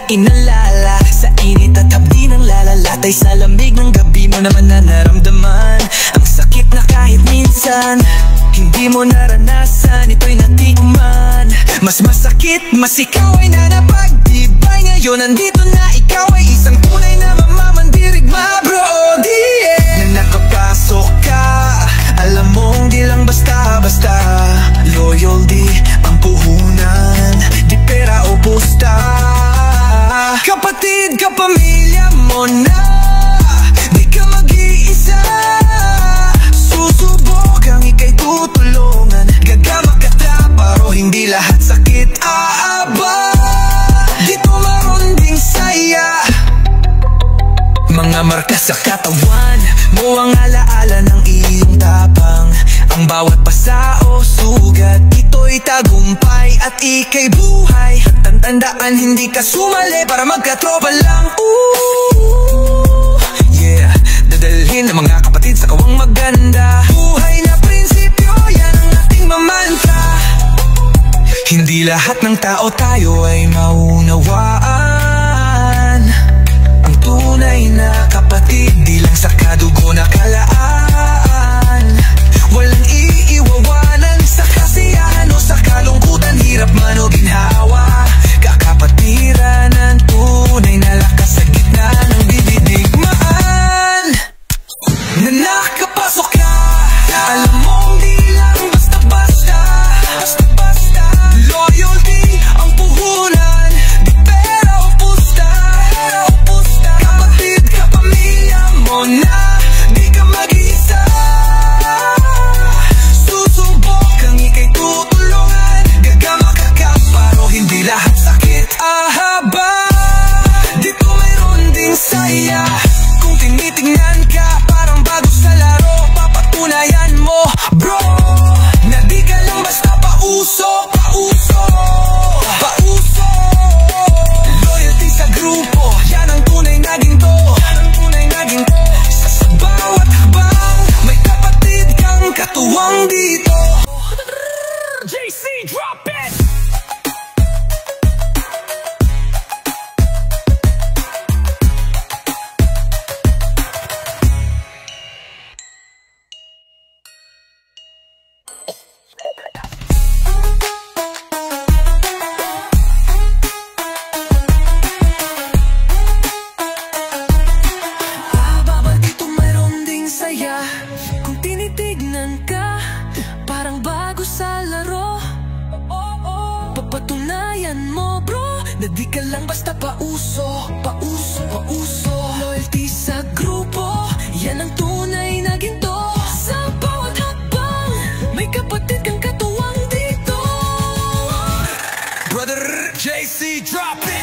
inalala. Sa init at hapdi ng lalalatay, sa lamig ng gabi mo naman na naramdaman ang sakit na kahit minsan hindi mo naranasan, ito'y natikman. Mas masakit, mas ikaw ay nanapagtibay. Ngayon nandito na, ikaw ay isang tunay na mamamandirigma, bro, yeah. Na nakapasok ka, alam mong di lang basta-basta. Loyalty ang puhunan, di pera o pusta. Kapatid, kapamilya mo na, di ka mag-iisa. Susubok ang ika'y tutulungan, gagamak ka pero hindi lahat sakit aaba. Dito maroon ding saya, mga marka sa katawan mo ang alaala ng iyong tapang. Ang bawat pasa o sugat, ito'y tagumpay at ika'y buhay. At tandaan, hindi ka sumali para magkatropa lang. Ooh, yeah. Dadalhin ng mga kapatid sa kawang maganda. Buhay na prinsipyo, yan ang ating mamantra. Hindi lahat ng tao tayo ay maunawaan. Ang tunay na kapatid, di lang sa kadugo na kalaan. Walang iiwawanan sa kasiyahan o sa kalungkutan, hirap man o ginhawa. Kakapatiran ang tunay na lakas sa gitna ng dididigmaan. Na nakapasok ka, alam mong di lang basta-basta. Basta-basta, loyalty ang puhunan, di pera o pusta. Kapatid, kapamilya mo na, di ka mag-isa. Susubok ang ika'y tutulungan, gagamak ka pero hindi lahat sakit ahaba. Dito mayroon ding saya, kung tinitingnan ka parang bago sa laro. Papatunayan mo, bro, na di ka lang basta pauso. Loyalty sa grupo, yan ang tunay na ginto. Sa bawat habang may kapatid kang katuwang dito. JC, drop it! Kung tinitignan ka, parang bago sa laro. Papatunayan mo, bro, na di ka lang basta pauso. Loyalty sa grupo, yan ang tunay na ginto. Sa bawat hakbang, may kapatid kang katuwang dito. Brother JC, drop it!